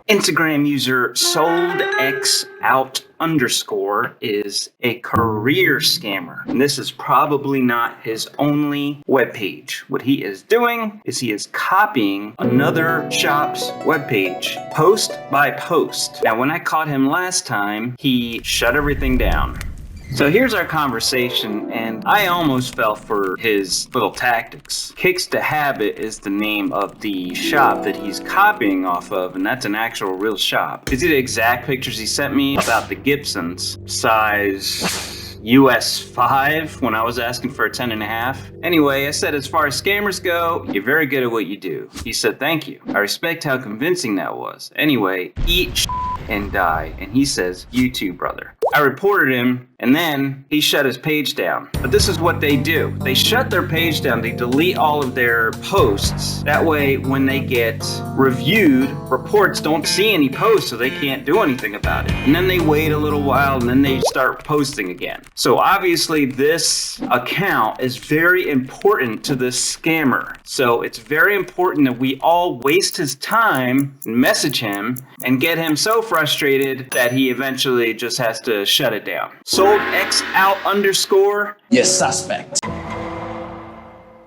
Instagram user soldxout _ is a career scammer. And this is probably not his only webpage. What he is doing is he is copying another shop's webpage, post by post. Now, when I caught him last time, he shut everything down. So here's our conversation, and I almost fell for his little tactics. Kicks to Habit is the name of the shop that he's copying off of, and that's an actual real shop. These are the exact pictures he sent me about the Gibsons, size US 5 when I was asking for a 10.5. Anyway, I said, as far as scammers go, you're very good at what you do. He said, thank you. I respect how convincing that was. Anyway, eat and die. And he says, you too, brother. I reported him, and then he shut his page down. But this is what they do. They shut their page down. They delete all of their posts. That way, when they get reviewed, reports don't see any posts, so they can't do anything about it. And then they wait a little while, and then they start posting again. So obviously, this account is very important to this scammer. So it's very important that we all waste his time and message him and get him so frustrated that he eventually just has to shut it down. Sold X out _ You're suspect.